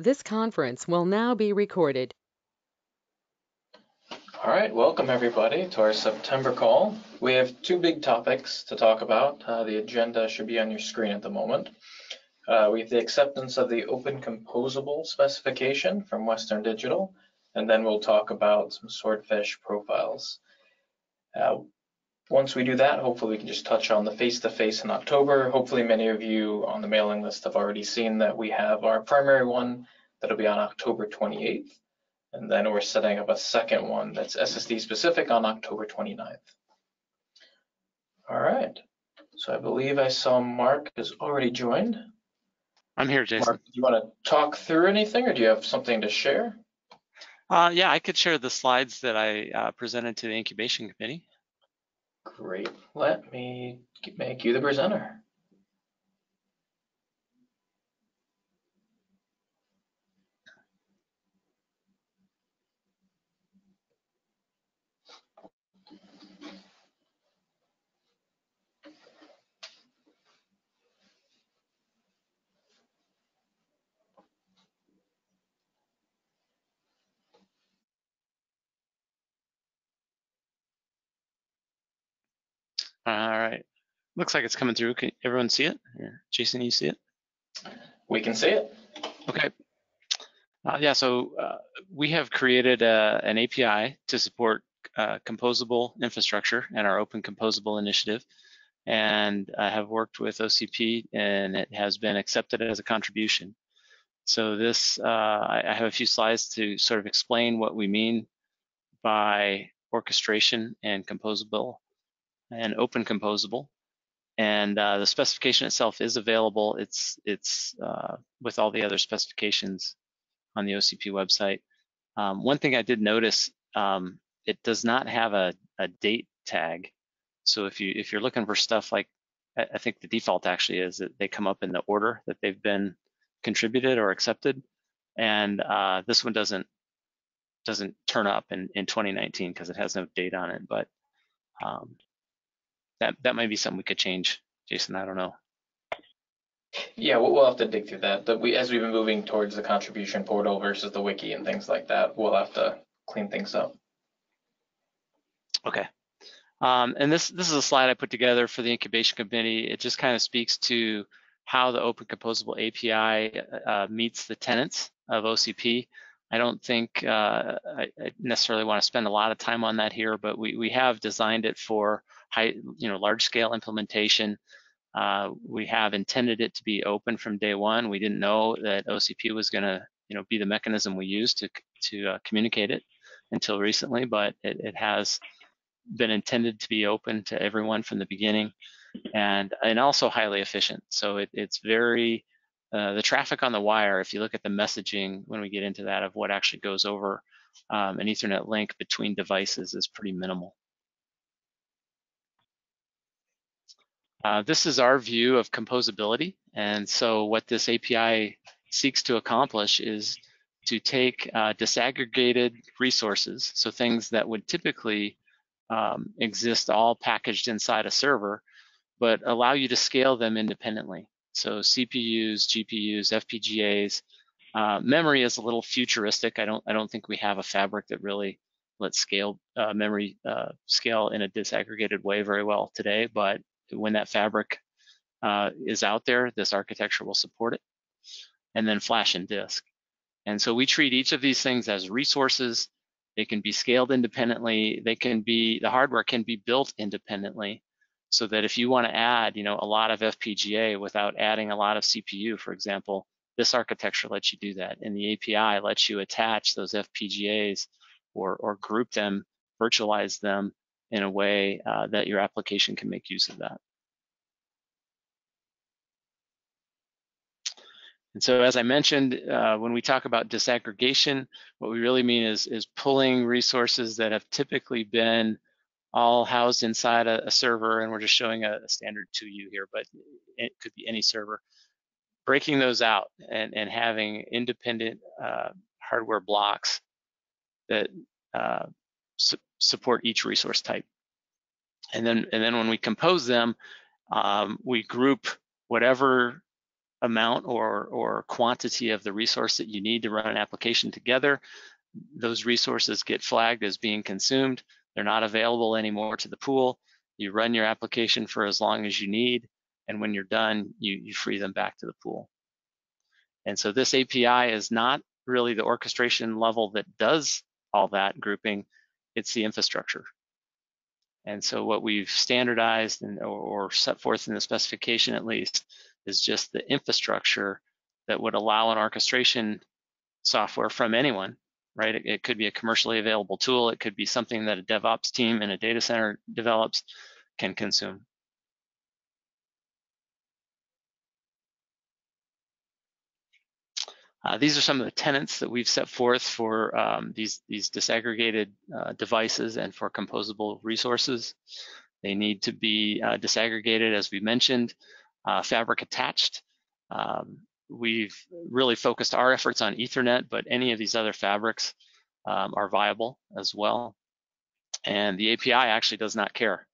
This conference will now be recorded. All right, welcome everybody to our September call. We have two big topics to talk about. The agenda should be on your screen at the moment. We have the acceptance of the Open Composable specification from Western Digital, and then we'll talk about some Swordfish profiles. Once we do that, hopefully we can just touch on the face-to-face in October. Hopefully many of you on the mailing list have already seen that we have our primary one that'll be on October 28th. And then we're setting up a second one that's SSD specific on October 29th. All right, so I believe I saw Mark has already joined. I'm here, Jason. Mark, do you want to talk through anything or do you have something to share? Yeah, I could share the slides that I presented to the incubation committee. Great, let me make you the presenter. All right, looks like it's coming through. Can everyone see it? Jason, you see it? We can see it. Okay. Yeah, so we have created an API to support composable infrastructure and our Open Composable initiative. And I have worked with OCP and it has been accepted as a contribution. So this, I have a few slides to sort of explain what we mean by orchestration and composable and open composable. And the specification itself is available. It's with all the other specifications on the OCP website. One thing I did notice, it does not have a date tag. So if you're looking for stuff like, I think the default actually is that they come up in the order that they've been contributed or accepted. And this one doesn't turn up in 2019 because it has no date on it. But that might be something we could change, Jason. I don't know. Yeah, we'll have to dig through that. As we've been moving towards the contribution portal versus the wiki and things like that, we'll have to clean things up. Okay. And this is a slide I put together for the incubation committee. It just kind of speaks to how the Open Composable API meets the tenets of OCP. I don't think I necessarily want to spend a lot of time on that here, but we have designed it for large-scale implementation. We have intended it to be open from day one. We didn't know that OCP was going to be the mechanism we use to communicate it until recently, but it has been intended to be open to everyone from the beginning, and also highly efficient. So it's very the traffic on the wire, if you look at the messaging when we get into that of what actually goes over an Ethernet link between devices, is pretty minimal. This is our view of composability, and so what this API seeks to accomplish is to take disaggregated resources, so things that would typically exist all packaged inside a server, but allow you to scale them independently. So CPUs, GPUs, FPGAs, memory is a little futuristic. I don't think we have a fabric that really lets memory scale in a disaggregated way very well today, but when that fabric is out there, this architecture will support it. And then flash and disk. And so we treat each of these things as resources. They can be scaled independently. The hardware can be built independently, so that if you want to add, a lot of FPGA without adding a lot of CPU, for example, this architecture lets you do that. And the API lets you attach those FPGAs or group them, virtualize them in a way that your application can make use of that. And so, as I mentioned, when we talk about disaggregation, what we really mean is pulling resources that have typically been all housed inside a server, and we're just showing a standard 2U here, but it could be any server, breaking those out and having independent hardware blocks that support each resource type. And then when we compose them, we group whatever amount or quantity of the resource that you need to run an application together, those resources get flagged as being consumed. They're not available anymore to the pool. You run your application for as long as you need, and when you're done, you free them back to the pool. And so this API is not really the orchestration level that does all that grouping, it's the infrastructure. And so what we've standardized or set forth in the specification at least is just the infrastructure that would allow an orchestration software from anyone, right? It could be a commercially available tool. It could be something that a DevOps team in a data center develops, can consume. These are some of the tenets that we've set forth for these disaggregated devices and for composable resources. They need to be disaggregated, as we mentioned, fabric attached. We've really focused our efforts on Ethernet, but any of these other fabrics are viable as well. And the API actually does not care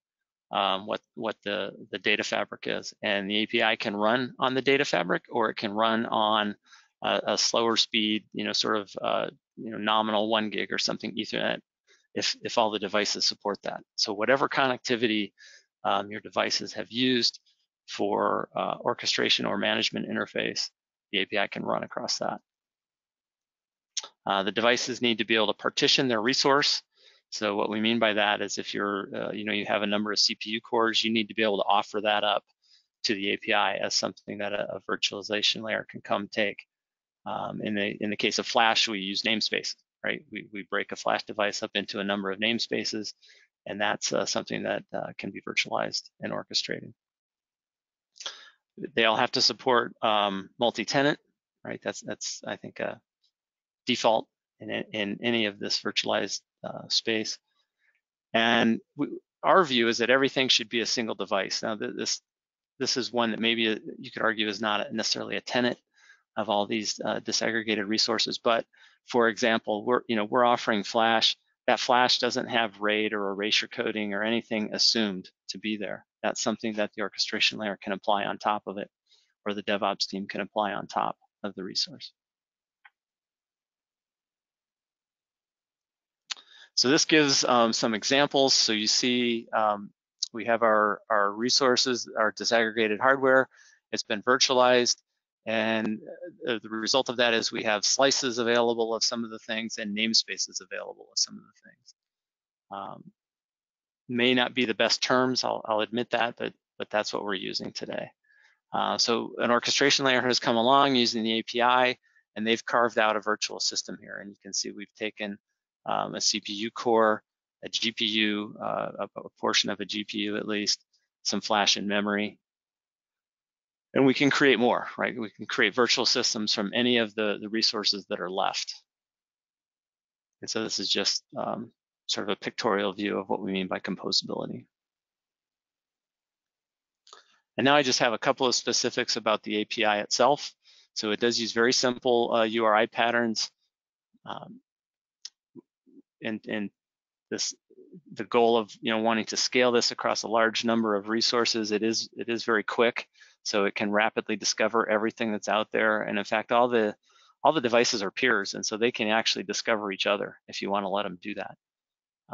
what the data fabric is. And the API can run on the data fabric, or it can run on a slower speed, sort of nominal 1 gig or something Ethernet, if all the devices support that. So whatever connectivity your devices have used for orchestration or management interface, the API can run across that. The devices need to be able to partition their resource. So what we mean by that is if you're, you have a number of CPU cores, you need to be able to offer that up to the API as something that a virtualization layer can come take. In the case of Flash, we use namespaces, right? We break a Flash device up into a number of namespaces, and that's something that can be virtualized and orchestrated. They all have to support multi-tenant, right? That's I think a default in any of this virtualized space. And our view is that everything should be a single device. Now this is one that maybe you could argue is not necessarily a tenet of all these disaggregated resources, but for example, we're offering Flash. That Flash doesn't have RAID or erasure coding or anything assumed to be there. That's something that the orchestration layer can apply on top of it, or the DevOps team can apply on top of the resource. So this gives some examples. So you see we have our resources, our disaggregated hardware. It's been virtualized, and the result of that is we have slices available of some of the things and namespaces available of some of the things. May not be the best terms, I'll admit that, but that's what we're using today. So an orchestration layer has come along using the API, and they've carved out a virtual system here. And you can see we've taken a CPU core, a GPU, a portion of a GPU at least, some flash and memory. And we can create more, right? We can create virtual systems from any of the resources that are left. And so this is just sort of a pictorial view of what we mean by composability. And now I just have a couple of specifics about the API itself. So it does use very simple URI patterns. And the goal of wanting to scale this across a large number of resources, it is very quick, so it can rapidly discover everything that's out there. And in fact, all the devices are peers, and so they can actually discover each other if you want to let them do that.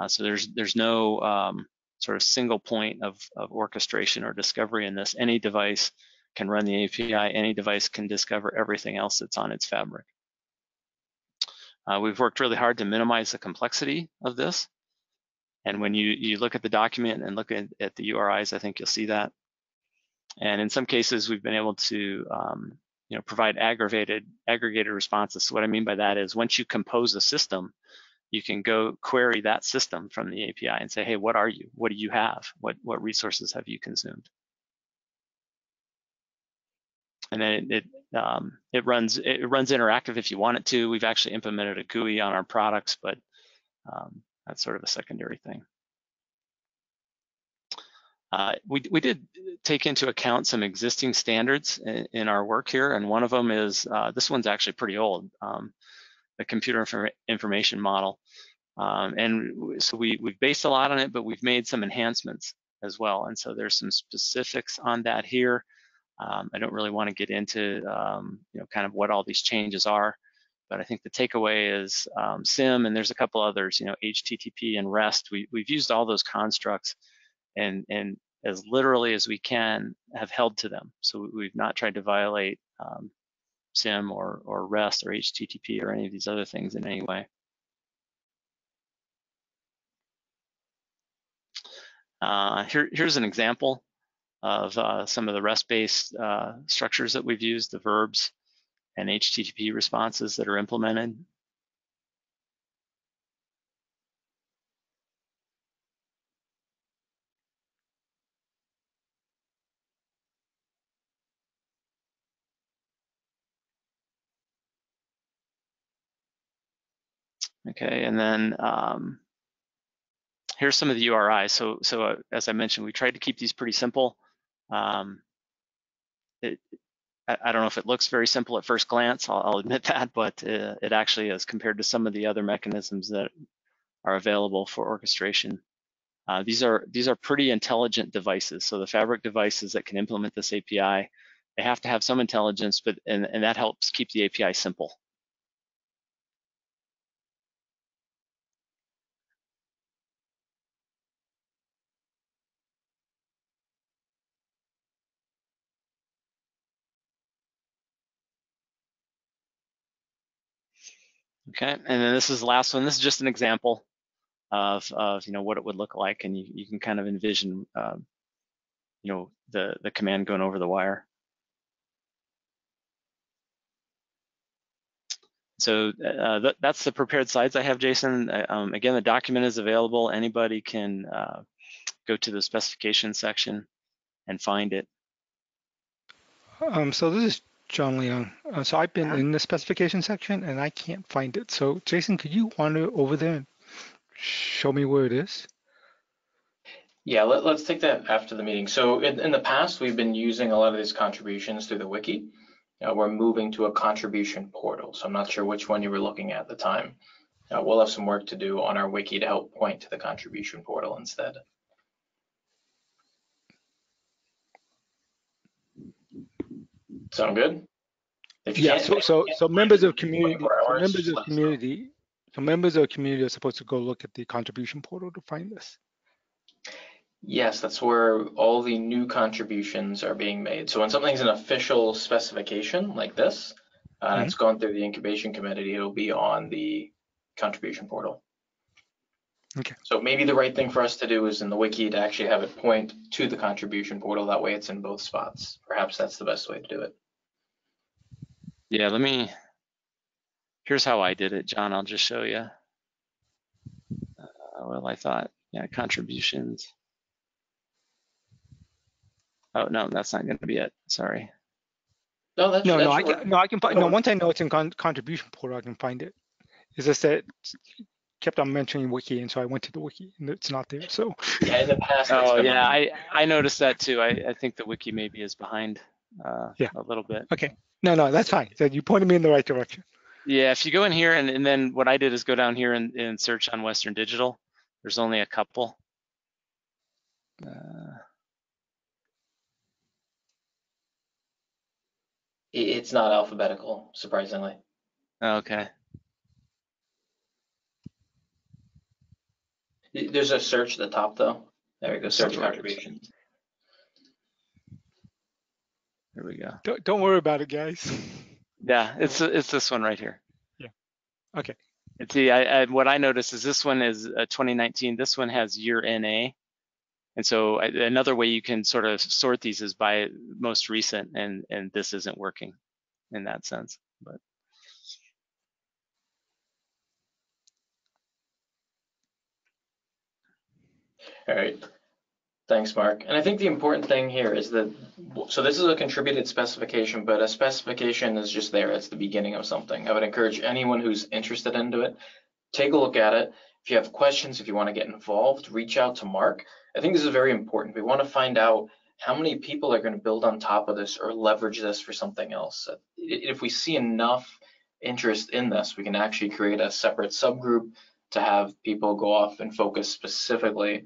So there's no sort of single point of orchestration or discovery in this. Any device can run the API. Any device can discover everything else that's on its fabric. We've worked really hard to minimize the complexity of this. And when you look at the document and look at the URIs, I think you'll see that. And in some cases, we've been able to provide aggregated responses. So what I mean by that is once you compose a system, you can go query that system from the API and say, hey, what are you? What do you have? What resources have you consumed? And then it runs interactive if you want it to. We've actually implemented a GUI on our products, but that's sort of a secondary thing. We did take into account some existing standards in our work here, and one of them is, this one's actually pretty old, the computer information model. And so we've based a lot on it, but we've made some enhancements as well. And so there's some specifics on that here. I don't really want to get into kind of what all these changes are, but I think the takeaway is SIM, and there's a couple others, HTTP and REST. We've used all those constructs and as literally as we can have held to them. So we've not tried to violate SIM or REST or HTTP or any of these other things in any way. Here's an example of some of the REST-based structures that we've used, the verbs and HTTP responses that are implemented. Okay, and then here's some of the URIs. So as I mentioned, we tried to keep these pretty simple. I don't know if it looks very simple at first glance, I'll admit that, but it actually is compared to some of the other mechanisms that are available for orchestration. These are pretty intelligent devices. So the Fabric devices that can implement this API, they have to have some intelligence, and that helps keep the API simple. Okay, and then this is the last one. This is just an example of what it would look like, and you can kind of envision the command going over the wire. So that's the prepared slides I have, Jason. Again, the document is available. Anybody can go to the specification section and find it. So this is John Leon. So I've been in the specification section and I can't find it. So Jason, could you wander over there and show me where it is? Yeah, let's take that after the meeting. So in the past, we've been using a lot of these contributions through the wiki. We're moving to a contribution portal. So I'm not sure which one you were looking at the time. We'll have some work to do on our wiki to help point to the contribution portal instead. Sound good? If you can't, so members of community, members of community are supposed to go look at the contribution portal to find this. Yes, that's where all the new contributions are being made. So when something's an official specification like this, it's gone through the incubation committee, it'll be on the contribution portal. Okay. So maybe the right thing for us to do is in the wiki to actually have it point to the contribution portal. That way it's in both spots. Perhaps that's the best way to do it. Yeah, here's how I did it, John. I'll just show you. Well, I thought, yeah, contributions. Oh, no, that's not going to be it. Sorry. No, that's I can find. No, once I know it's in contribution portal, I can find it. It's just that kept on mentioning wiki, and so I went to the wiki, and it's not there. So yeah, in the past. Oh yeah, I noticed that too. I think the wiki maybe is behind a little bit. Okay. No, that's fine. So you pointed me in the right direction. Yeah, if you go in here and then what I did is go down here and search on Western Digital. There's only a couple. It's not alphabetical, surprisingly. Okay. There's a search at the top, though. There we go, search contributions. There we go. Don't worry about it, guys. Yeah, it's this one right here. Yeah. Okay. And see, what I noticed is this one is 2019. This one has year NA. And so another way you can sort of sort these is by most recent, and this isn't working in that sense. But all right, thanks, Mark. And I think the important thing here is that, so this is a contributed specification, but a specification is just there. It's the beginning of something. I would encourage anyone who's interested into it, take a look at it. If you have questions, if you want to get involved, reach out to Mark. I think this is very important. We want to find out how many people are going to build on top of this or leverage this for something else. If we see enough interest in this, we can actually create a separate subgroup to have people go off and focus specifically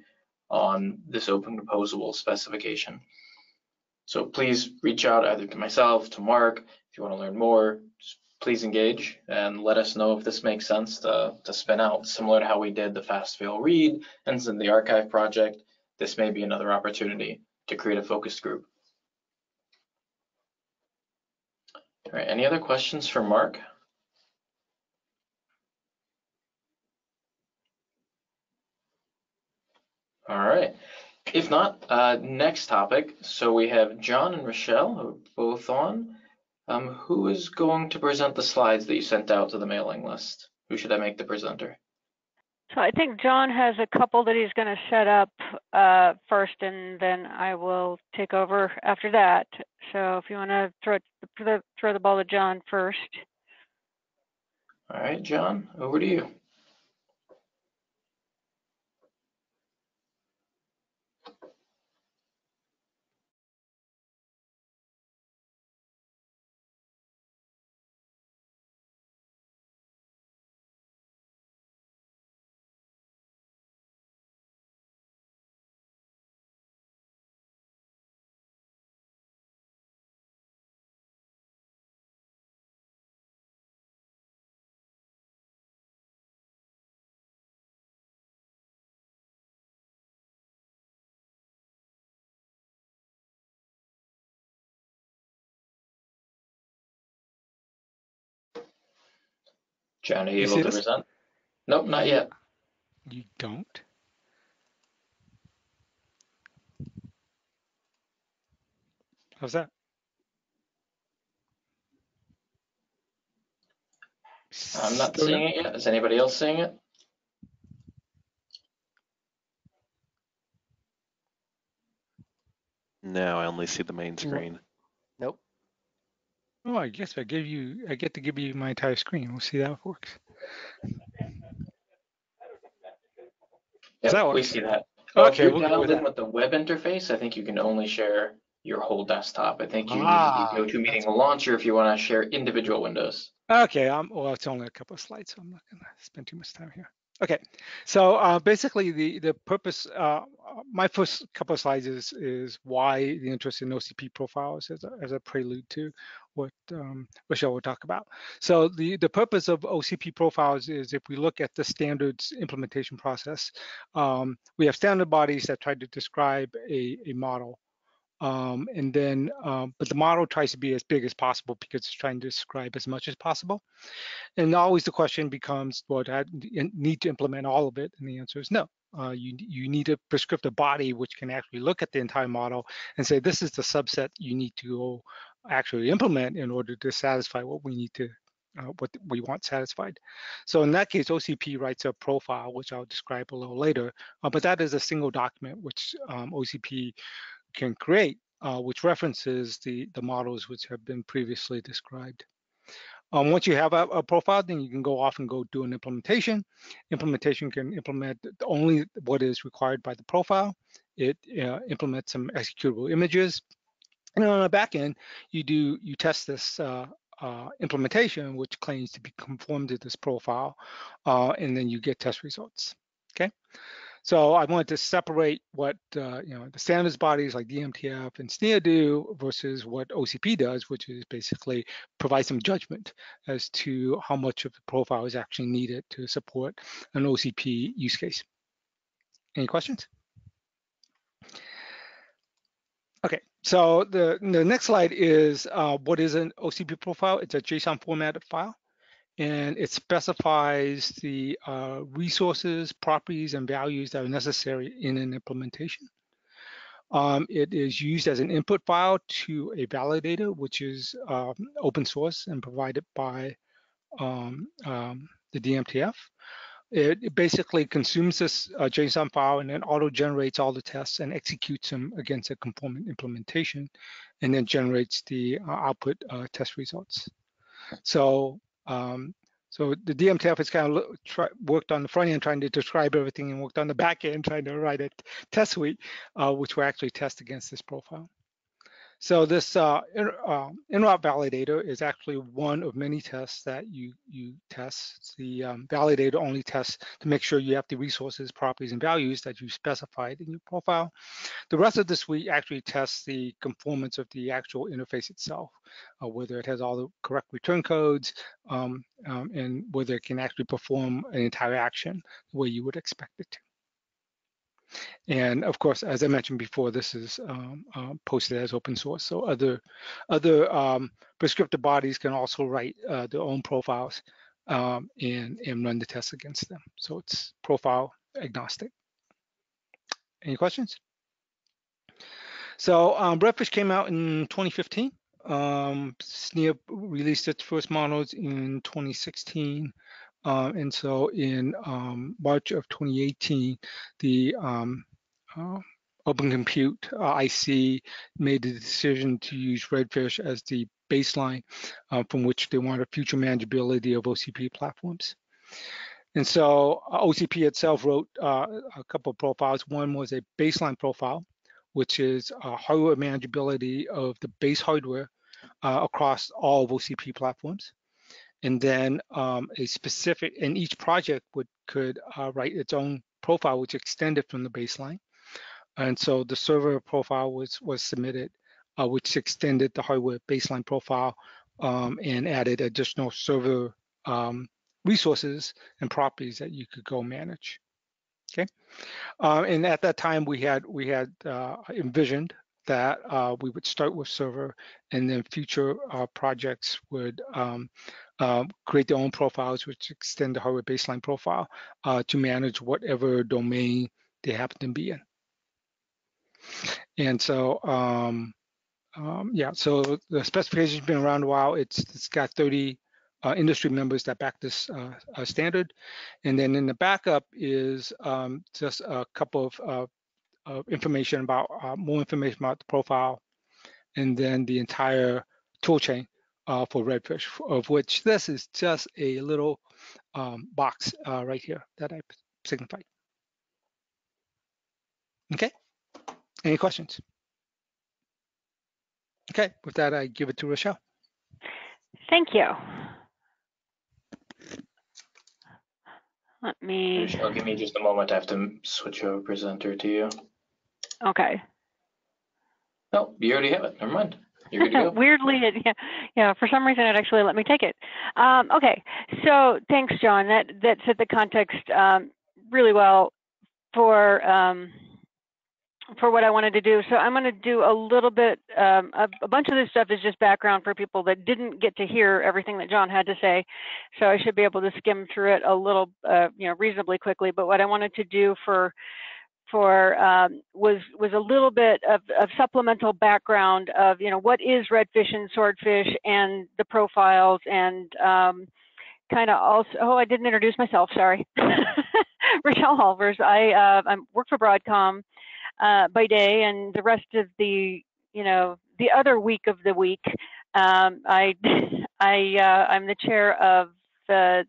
on this open composable specification. So please reach out either to myself, to Mark, if you want to learn more. Just please engage and let us know if this makes sense to spin out, similar to how we did the fast fail read and the archive project. This may be another opportunity to create a focus group. All right, any other questions for Mark? All right, if not, next topic. So we have John and Rochelle, who are both on. Who is going to present the slides that you sent out to the mailing list? Who should I make the presenter? So I think John has a couple that he's going to set up first, and then I will take over after that. So if you want to throw the ball to John first. All right, John, over to you. John, are you able to present? Nope, not yet. You don't? How's that? I'm not seeing it yet. Is anybody else seeing it? No, I only see the main screen. Nope. Oh, I guess I get to give you my entire screen. We'll see how it works. Yep, we see that. Oh, Okay, if we'll you're go with dialed in that. with the web interface, I think you can only share your whole desktop. I think you need the Ah, GoToMeeting launcher if you want to share individual windows. Okay, well, it's only a couple of slides, so I'm not gonna spend too much time here. Okay, so basically the purpose, my first couple of slides is why the interest in OCP profiles as a prelude to what Rochelle will talk about. So the purpose of OCP profiles is if we look at the standards implementation process, we have standard bodies that try to describe a model. But the model tries to be as big as possible because it's trying to describe as much as possible. And always the question becomes, well, do I need to implement all of it? And the answer is no. You need a prescriptive body which can actually look at the entire model and say, this is the subset you need to actually implement in order to satisfy what we need to, what we want satisfied. So in that case, OCP writes a profile, which I'll describe a little later, but that is a single document which OCP can create, which references the models which have been previously described. Once you have a profile, then you can go off and go do an implementation. Implementation can implement only what is required by the profile. It implements some executable images. And on the back end, you test this implementation, which claims to be conformed to this profile, and then you get test results. Okay. So I wanted to separate what the standards bodies like DMTF and SNIA do versus what OCP does, which is basically provide some judgment as to how much of the profile is actually needed to support an OCP use case. Any questions? Okay, so the next slide is what is an OCP profile? It's a JSON formatted file. And it specifies the resources, properties, and values that are necessary in an implementation. It is used as an input file to a validator, which is open source and provided by the DMTF. It basically consumes this JSON file and then auto-generates all the tests and executes them against a conformant implementation, and then generates the output test results. So the DMTF has kind of worked on the front end trying to describe everything and worked on the back end trying to write a test suite, which will actually test against this profile. So this in-route validator is actually one of many tests that you test. The validator only tests to make sure you have the resources, properties, and values that you specified in your profile. The rest of the suite actually tests the conformance of the actual interface itself, whether it has all the correct return codes, and whether it can actually perform an entire action the way you would expect it to. And of course, as I mentioned before, this is posted as open source. So other prescriptive bodies can also write their own profiles and run the tests against them. So it's profile agnostic. Any questions? So Redfish came out in 2015. SNIA released its first models in 2016. And so in March of 2018, the Open Compute IC made the decision to use Redfish as the baseline from which they wanted future manageability of OCP platforms. And so OCP itself wrote a couple of profiles. One was a baseline profile, which is hardware manageability of the base hardware across all of OCP platforms. And then a specific, and each project could write its own profile, which extended from the baseline. And so the server profile was submitted, which extended the hardware baseline profile and added additional server resources and properties that you could go manage. Okay, and at that time we had envisioned that we would start with server, and then future projects would create their own profiles, which extend the hardware baseline profile to manage whatever domain they happen to be in. And so, yeah, so the specification's been around a while. It's got 30 industry members that back this standard. And then in the backup is just a couple of information about, more information about the profile, and then the entire toolchain for Redfish, of which this is just a little box right here that I signified. Okay, any questions? Okay, with that, I give it to Rochelle. Thank you. Let me. Michelle, give me just a moment. I have to switch over presenter to you. Okay. No, you already have it. Never mind. You're good to go. Weirdly, yeah, for some reason it actually let me take it. Okay, so thanks, John. That set the context really well for what I wanted to do. So I'm going to do a little bit, a bunch of this stuff is just background for people that didn't get to hear everything that John had to say. So I should be able to skim through it a little, reasonably quickly. But what I wanted to do was a little bit of supplemental background of, what is Redfish and Swordfish and the profiles, and kind of also, I didn't introduce myself, sorry. Rochelle Halvers. I work for Broadcom by day, and the rest of the other week of the week, I'm the chair of the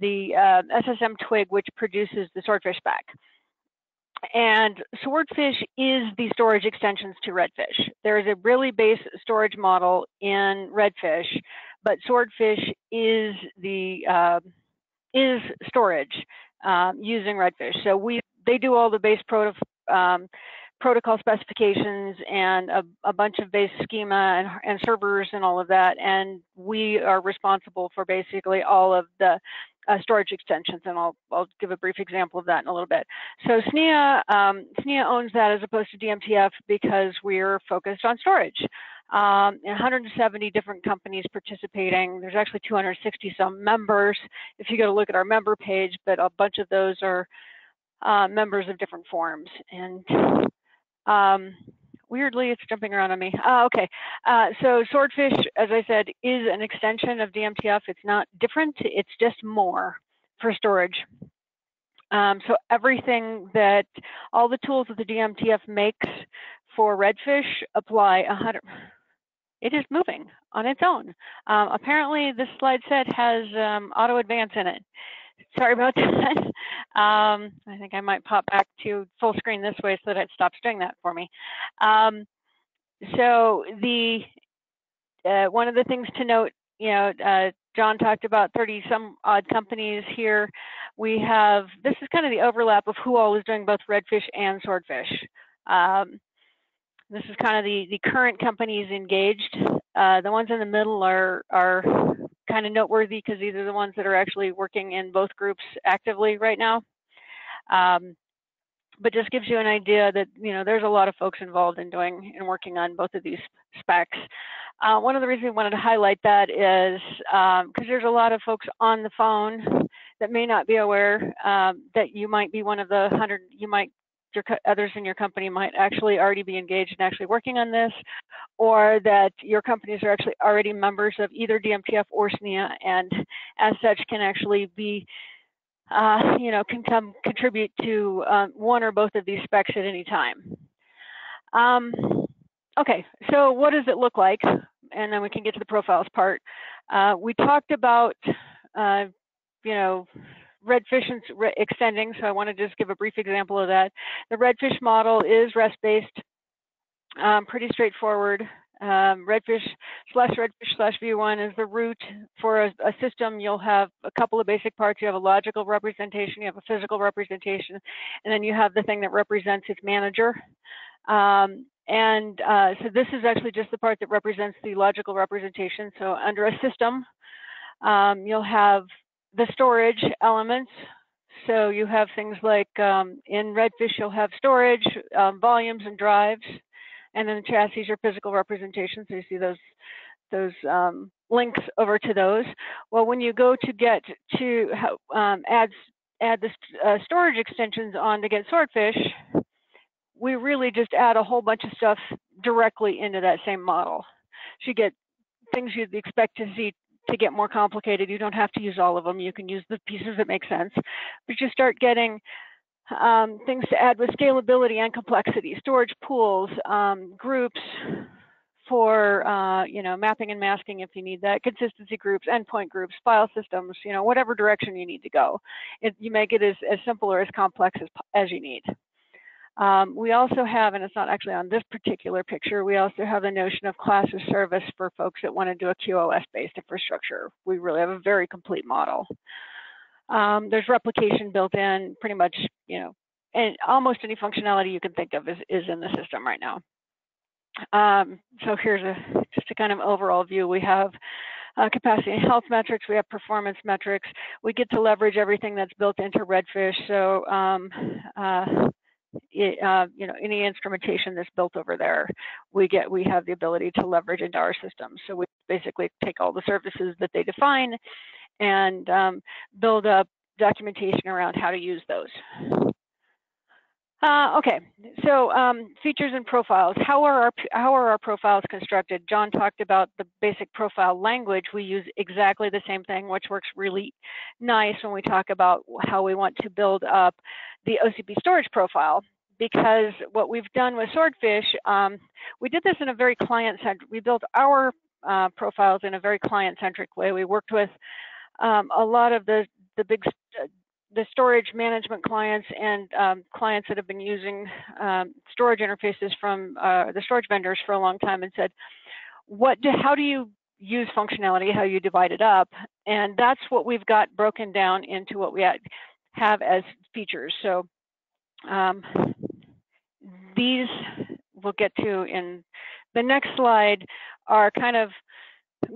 SSM twig, which produces the Swordfish spec. And Swordfish is the storage extensions to Redfish. There is a really base storage model in Redfish, but Swordfish is the storage using Redfish. So they do all the base protocol specifications and a bunch of base schema and servers and all of that, and we are responsible for basically all of the storage extensions, and I'll give a brief example of that in a little bit. So SNIA owns that as opposed to DMTF because we're focused on storage. 170 different companies participating. There's actually 260 some members if you go to look at our member page, but a bunch of those are members of different forums. And weirdly, it's jumping around on me. Okay, so Swordfish, as I said, is an extension of DMTF. It's not different, it's just more for storage. So everything all the tools that the DMTF makes for Redfish apply 100%. It is moving on its own. Apparently, this slide set has auto advance in it. Sorry about that. I think I might pop back to full screen this way so that it stops doing that for me. So the one of the things to note, John talked about 30 some odd companies here. We have, this is kind of the overlap of who all is doing both redfish and swordfish. This is kind of the current companies engaged. The ones in the middle are kind of noteworthy because these are the ones that are actually working in both groups actively right now. But just gives you an idea that, there's a lot of folks involved in doing and working on both of these specs. One of the reasons we wanted to highlight that is because there's a lot of folks on the phone that may not be aware that you might be one of the 100, others in your company might actually already be engaged and actually working on this, or that your companies are actually already members of either DMTF or SNIA, and as such can actually be can contribute to one or both of these specs at any time. Okay, so what does it look like? And then we can get to the profiles part. We talked about, redfish and extending, so I want to just give a brief example of that. The redfish model is REST-based, pretty straightforward. Redfish/redfish/v1 is the root for a system. You'll have a couple of basic parts. You have a logical representation, you have a physical representation, and then you have the thing that represents its manager. So this is actually just the part that represents the logical representation. So under a system, you'll have the storage elements. So you have things like in redfish, you'll have storage, volumes, and drives. And then the chassis are physical representations. So you see those links over to those. Well, when you go to get to add the storage extensions on to get swordfish, we really just add a whole bunch of stuff directly into that same model. So you get things you'd expect to see to get more complicated. You don't have to use all of them. You can use the pieces that make sense. But you start getting things to add with scalability and complexity, storage pools, groups for mapping and masking if you need that, consistency groups, endpoint groups, file systems, whatever direction you need to go. You make it as simple or as complex as you need. We also have, and it's not actually on this particular picture, we also have the notion of class of service for folks that want to do a QoS-based infrastructure. We really have a very complete model. There's replication built in, pretty much, and almost any functionality you can think of is in the system right now. So here's just a kind of overall view. We have capacity and health metrics. We have performance metrics. We get to leverage everything that's built into redfish. So any instrumentation that's built over there, we have the ability to leverage into our system. So we basically take all the services that they define and build up documentation around how to use those. Okay, so features and profiles. How are our profiles constructed? John talked about the basic profile language. We use exactly the same thing, which works really nice when we talk about how we want to build up the OCP storage profile. Because what we've done with Swordfish, we did this in a very client-centric. We built our profiles in a very client-centric way. We worked with a lot of the storage management clients and clients that have been using storage interfaces from the storage vendors for a long time, and said, how do you use functionality, how you divide it up? And that's what we've got broken down into what we have as features. So these we'll get to in the next slide are kind of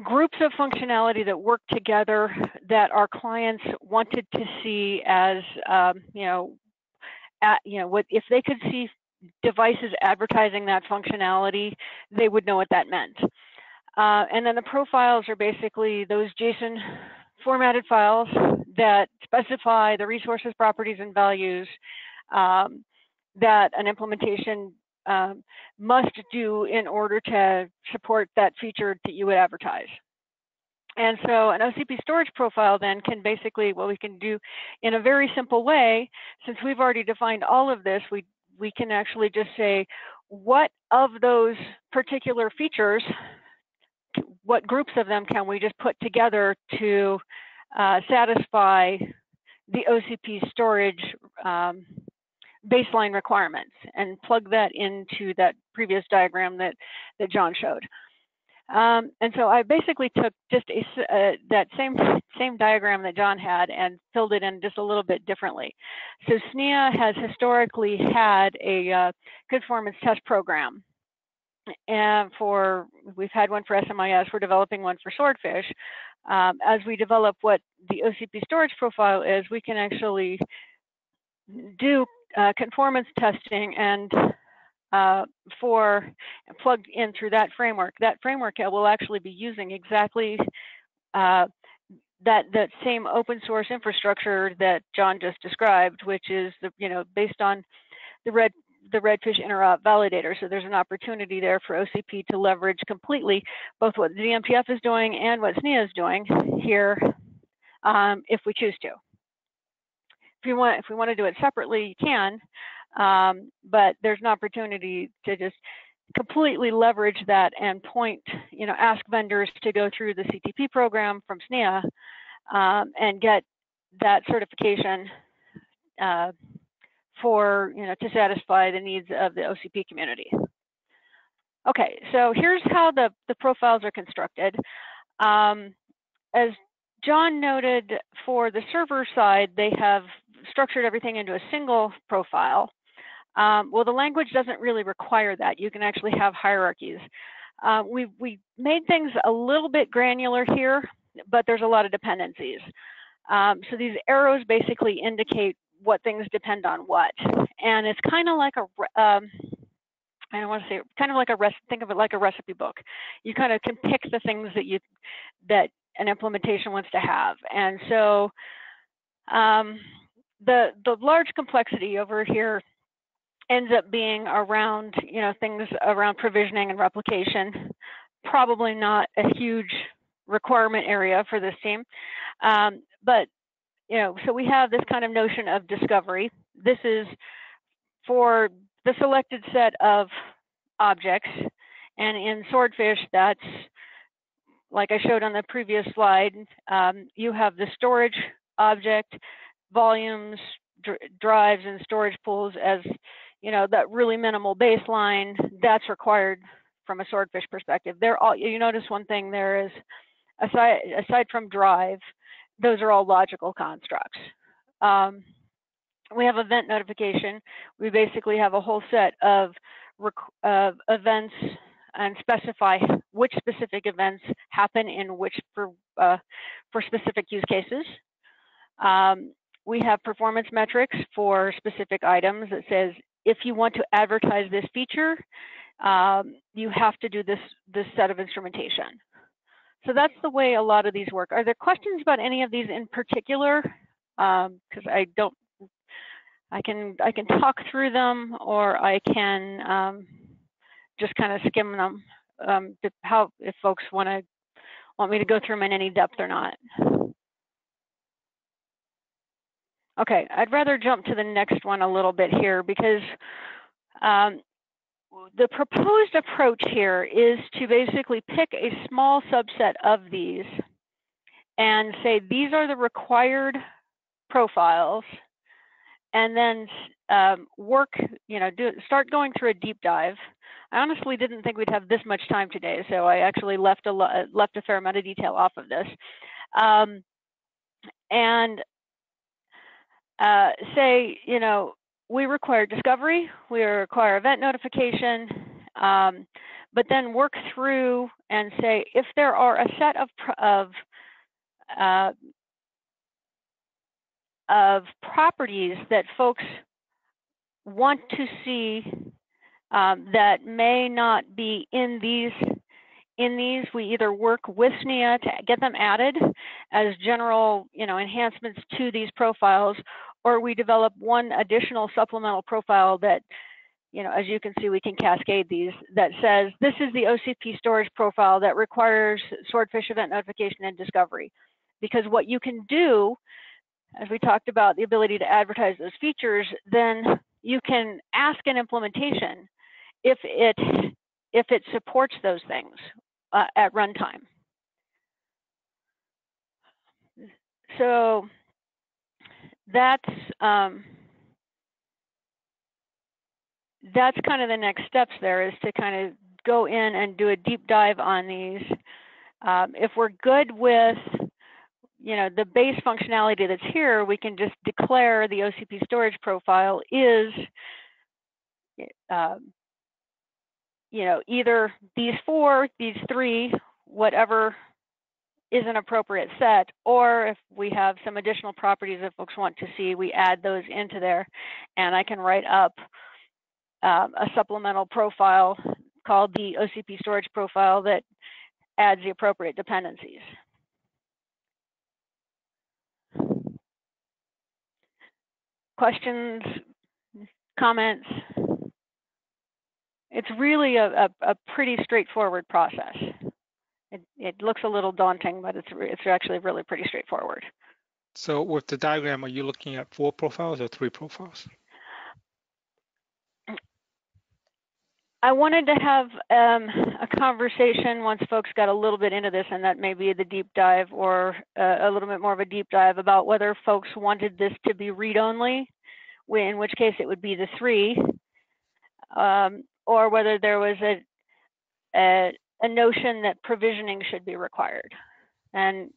groups of functionality that work together that our clients wanted to see as, if they could see devices advertising that functionality, they would know what that meant. And then the profiles are basically those JSON formatted files that specify the resources, properties, and values that an implementation must do in order to support that feature that you would advertise. And so an OCP storage profile then can basically, what we can do in a very simple way, since we've already defined all of this, we can actually just say, what of those particular features, what groups of them can we just put together to satisfy the OCP storage baseline requirements and plug that into that previous diagram that John showed. And so I basically took just that same diagram that John had and filled it in just a little bit differently. So SNIA has historically had a conformance test program. And we've had one for SNIS, we're developing one for Swordfish. As we develop what the OCP storage profile is, we can actually do conformance testing and plugged in through that framework. That framework will actually be using exactly that same open source infrastructure that John just described, which is based on the Redfish interop validator. So there's an opportunity there for OCP to leverage completely both what the DMTF is doing and what SNIA is doing here, if we choose to. If we want to do it separately, you can, but there's an opportunity to just completely leverage that and ask vendors to go through the CTP program from SNIA and get that certification to satisfy the needs of the OCP community. Okay, so here's how the profiles are constructed. As John noted, for the server side, they have structured everything into a single profile. Well, the language doesn't really require that. You can actually have hierarchies. We made things a little bit granular here, but there's a lot of dependencies. So these arrows basically indicate what things depend on what. And it's kind of like I don't want to say, kind of like think of it like a recipe book. You kind of can pick the things that an implementation wants to have. And so the large complexity over here ends up being around, things around provisioning and replication. Probably not a huge requirement area for this team. But, so we have this kind of notion of discovery. This is for the selected set of objects. And in Swordfish, that's, like I showed on the previous slide, you have the storage object, volumes, drives, and storage pools as, that really minimal baseline that's required from a Swordfish perspective. You notice one thing there is, aside from drive, those are all logical constructs. We have event notification. We basically have a whole set of events and specify which specific events happen in which for specific use cases. We have performance metrics for specific items that says, if you want to advertise this feature, you have to do this set of instrumentation. So that's the way a lot of these work. Are there questions about any of these in particular? Because I can talk through them, or I can just kind of skim them. If folks want me to go through them in any depth or not. Okay, I'd rather jump to the next one a little bit here, because the proposed approach here is to basically pick a small subset of these and say these are the required profiles, and then start going through a deep dive. I honestly didn't think we'd have this much time today, so I actually left a fair amount of detail off of this. And say, we require discovery, we require event notification, but then work through and say, if there are a set of properties that folks want to see that may not be in these, we either work with SNIA to get them added as general, enhancements to these profiles, or we develop one additional supplemental profile that, as you can see, we can cascade these, that says, this is the OCP storage profile that requires Swordfish event notification and discovery. Because what you can do, as we talked about the ability to advertise those features, then you can ask an implementation if it supports those things at runtime. So that's that's kind of the next steps there, is to kind of go in and do a deep dive on these. If we're good with, you know, the base functionality that's here, we can just declare the OCP storage profile is, you know, either these 4, these 3, whatever is an appropriate set, or if we have some additional properties that folks want to see, we add those into there, and I can write up a supplemental profile called the OCP storage profile that adds the appropriate dependencies. Questions, comments? It's really a pretty straightforward process. It looks a little daunting, but it's actually really pretty straightforward. So with the diagram, are you looking at 4 profiles or 3 profiles? I wanted to have a conversation once folks got a little bit into this, and that may be the deep dive, or a little bit more of a deep dive about whether folks wanted this to be read-only, in which case it would be the 3, or whether there was a notion that provisioning should be required. And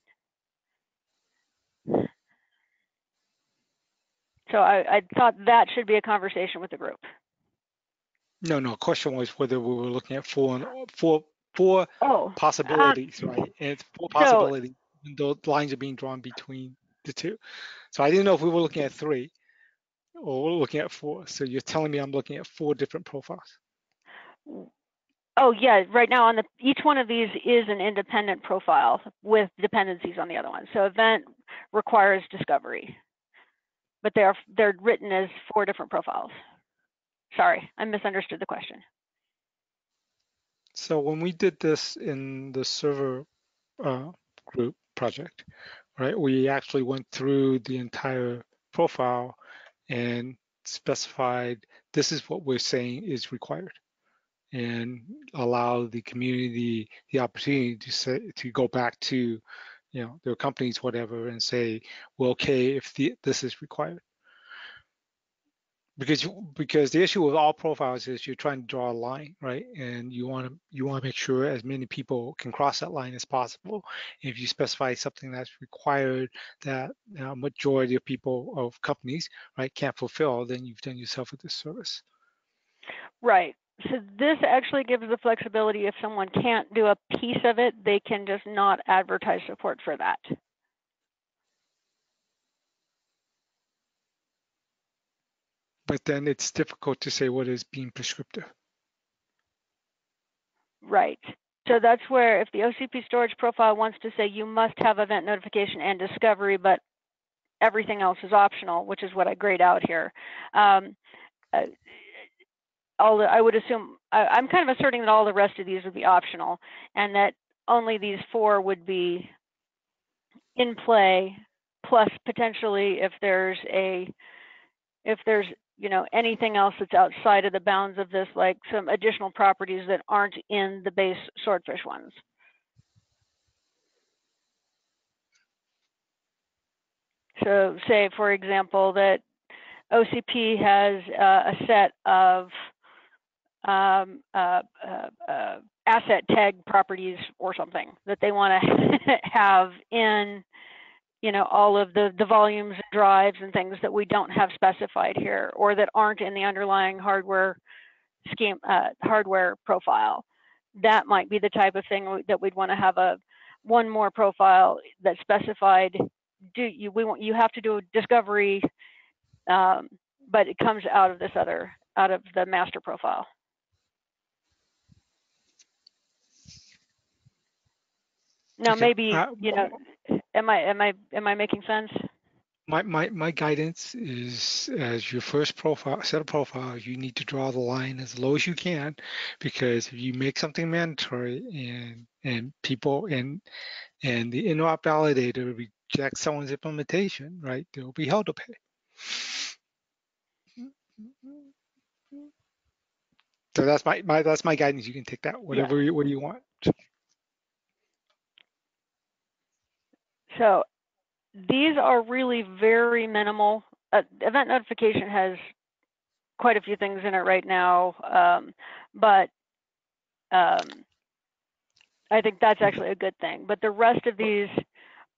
so I thought that should be a conversation with the group. No, question was whether we were looking at 4 possibilities, right? And it's 4 possibilities, even though lines are being drawn between the 2. So I didn't know if we were looking at 3 or we're looking at 4. So you're telling me I'm looking at 4 different profiles. Oh yeah, right now on each one of these is an independent profile with dependencies on the other one. So event requires discovery, but they're written as 4 different profiles. Sorry, I misunderstood the question. So when we did this in the server group project, right, we actually went through the entire profile and specified this is what we're saying is required, and allow the community the opportunity to go back to, you know, their companies, whatever, and say, well, okay, if this is required. Because the issue with all profiles is you're trying to draw a line, right? And you want to make sure as many people can cross that line as possible. If you specify something that's required that majority of people of companies, right, can't fulfill, then you've done yourself a disservice. Right. So this actually gives the flexibility. If someone can't do a piece of it, they can just not advertise support for that. But then it's difficult to say what is being prescriptive. Right. So that's where, if the OCP storage profile wants to say you must have event notification and discovery, but everything else is optional, which is what I grayed out here. I would assume, I'm kind of asserting that all the rest of these would be optional, and that only these 4 would be in play, plus potentially if there's you know, anything else that's outside of the bounds of this, like some additional properties that aren't in the base Swordfish ones. So say, for example, that OCP has a set of asset tag properties or something that they want to have in, you know, all of the volumes and drives and things that we don't have specified here, or that aren't in the underlying hardware scheme, hardware profile. That might be the type of thing that we'd want to have one more profile that's specified. You have to do a discovery, but it comes out of out of the master profile. Now, Okay. Maybe, you know, am I making sense? My guidance is, as your first profile, set of profiles, you need to draw the line as low as you can, because if you make something mandatory and people and the interop validator rejects someone's implementation, right, they'll be held to pay. So that's my guidance. You can take that whatever what do you want. So these are really very minimal. Event notification has quite a few things in it right now, but I think that's actually a good thing. But the rest of these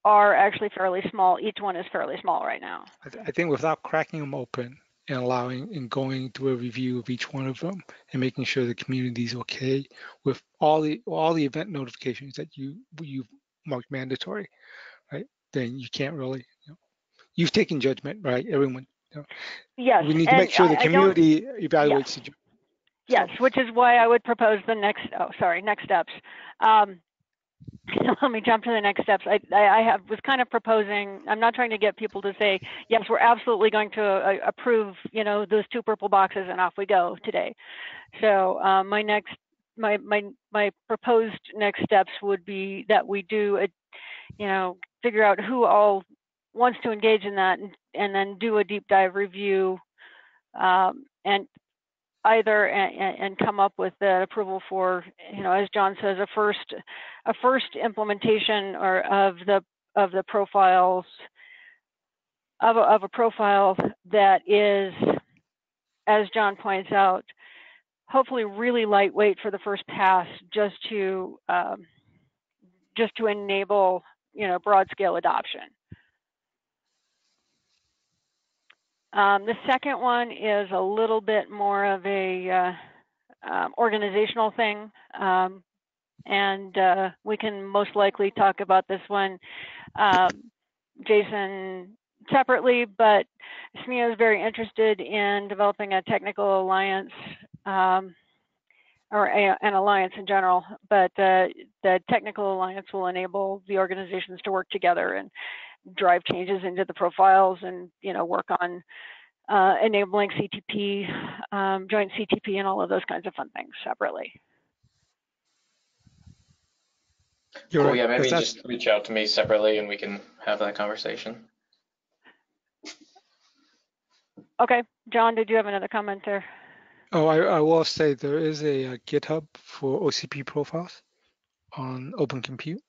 are actually fairly small. Each one is fairly small right now. I think without cracking them open and allowing and going through a review of each one of them and making sure the community is okay with all the event notifications that you've marked mandatory, right? Then you can't really, you've taken judgment, right? Everyone. Yes, We need to make sure the community evaluates the judgment. Yes, which is why I would propose the next steps. Let me jump to the next steps. I was kind of proposing, I'm not trying to get people to say, yes, we're absolutely going to approve, those 2 purple boxes and off we go today. So my proposed next steps would be that we do figure out who all wants to engage in that and then do a deep dive review and come up with the approval for, as John says, a first implementation or of the profiles of a profile that is, as John points out, hopefully really lightweight for the first pass, just to enable broad scale adoption. The second one is a little bit more of a organizational thing, and we can most likely talk about this one, Jason, separately, but SNIA is very interested in developing a technical alliance, or an alliance in general, but the technical alliance will enable the organizations to work together and drive changes into the profiles and work on enabling CTP, joint CTP, and all of those kinds of fun things separately. You're cool, right, yeah, maybe just reach out to me separately and we can have that conversation. Okay, John, did you have another comment there? Oh, I will say there is a GitHub for OCP profiles on Open Compute.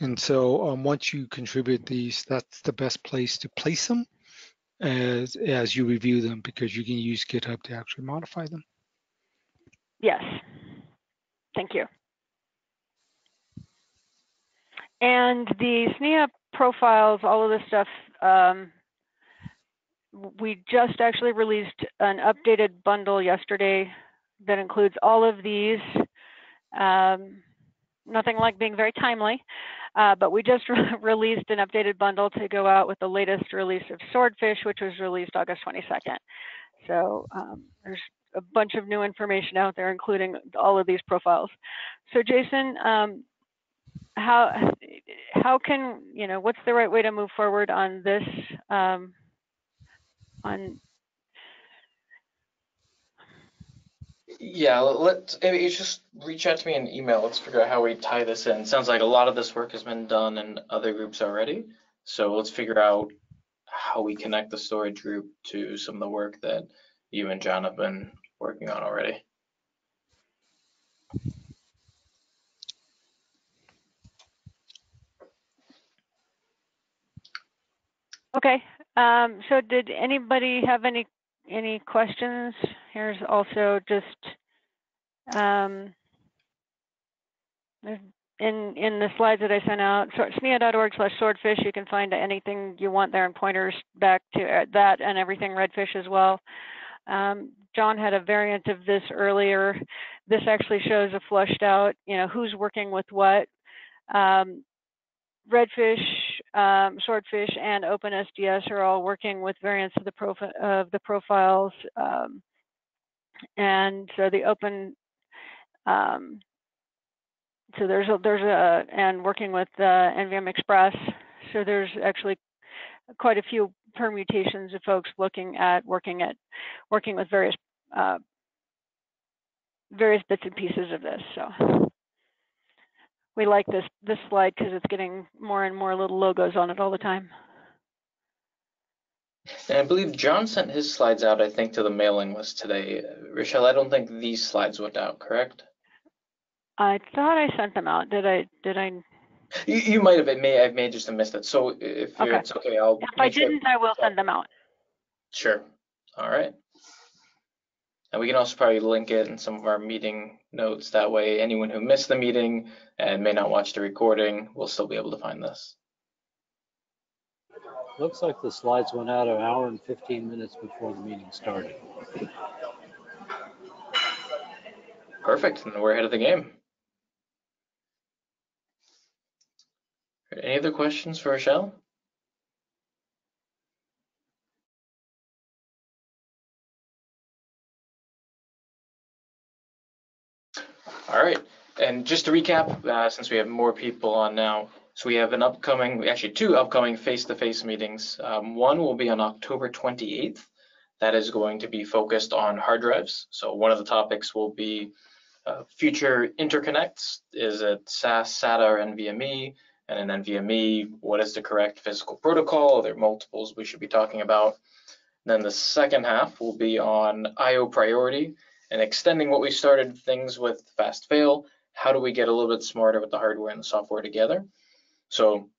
And so once you contribute these, that's the best place to place them as you review them, because you can use GitHub to actually modify them. Yes, thank you. And the SNIA profiles, all of this stuff, we just actually released an updated bundle yesterday that includes all of these. Nothing like being very timely, but we just released an updated bundle to go out with the latest release of Swordfish, which was released August 22nd. So there's a bunch of new information out there, including all of these profiles. So Jason, how can, what's the right way to move forward on this? Yeah, maybe you just reach out to me in email. Let's figure out how we tie this in. Sounds like a lot of this work has been done in other groups already. So let's figure out how we connect the storage group to some of the work that you and John have been working on already. Okay, so did anybody have any questions? Here's also just in the slides that I sent out, SNIA.org/swordfish, you can find anything you want there and pointers back to that and everything redfish as well. John had a variant of this earlier. This actually shows a flushed out, who's working with what. Redfish, Swordfish, and OpenSDS are all working with variants of the profiles, and so the open. So there's and working with NVM Express. So there's actually quite a few permutations of folks working with various bits and pieces of this. So we like this slide because it's getting more and more little logos on it all the time. And I believe John sent his slides out, I think, to the mailing list today. Rochelle, I don't think these slides went out, correct? I thought I sent them out. Did I? You might have. I may just have missed it. So if it's okay, I'll. If I didn't, I will send them out. Sure. All right. And we can also probably link it in some of our meeting notes. That way, anyone who missed the meeting and may not watch the recording will still be able to find this. Looks like the slides went out an hour and 15 minutes before the meeting started. Perfect, and we're ahead of the game. Any other questions for Rochelle? All right, and just to recap, since we have more people on now, so we have actually two upcoming face-to-face meetings. One will be on October 28th. That is going to be focused on hard drives. So one of the topics will be future interconnects. Is it SAS, SATA, or NVMe? And in NVMe, what is the correct physical protocol? Are there multiples we should be talking about? Then the second half will be on I/O priority and extending what we started things with fast fail. How do we get a little bit smarter with the hardware and the software together? So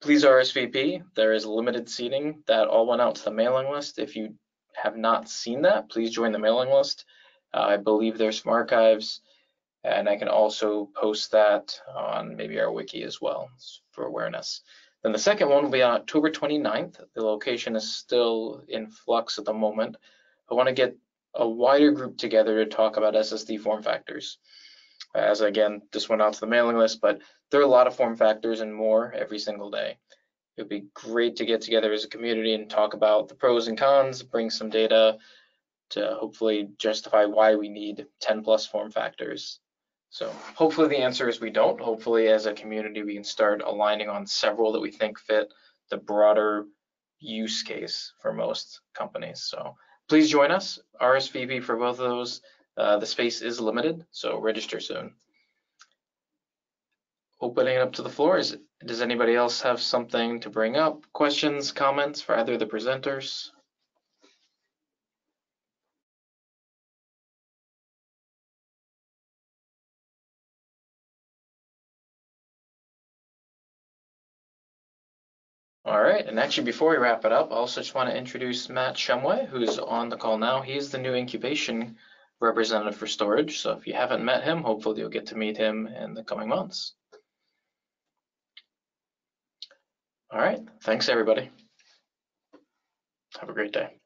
please RSVP. There is limited seating. That all went out to the mailing list. If you have not seen that, please join the mailing list. I believe there's some archives, and I can also post that on maybe our wiki as well for awareness. Then the second one will be on October 29th. The location is still in flux at the moment. I want to get a wider group together to talk about SSD form factors. As again, this went out to the mailing list, but there are a lot of form factors and more every single day. It would be great to get together as a community and talk about the pros and cons, bring some data to hopefully justify why we need 10 plus form factors. So hopefully the answer is we don't. Hopefully as a community we can start aligning on several that we think fit the broader use case for most companies. So please join us, RSVP for both of those. The space is limited, so register soon. Opening it up to the floor, does anybody else have something to bring up? Questions, comments for either of the presenters? All right, and actually before we wrap it up, I also just want to introduce Matt Shumway, who's on the call now. He's the new incubation representative for storage. So if you haven't met him, hopefully you'll get to meet him in the coming months. All right, thanks everybody. Have a great day.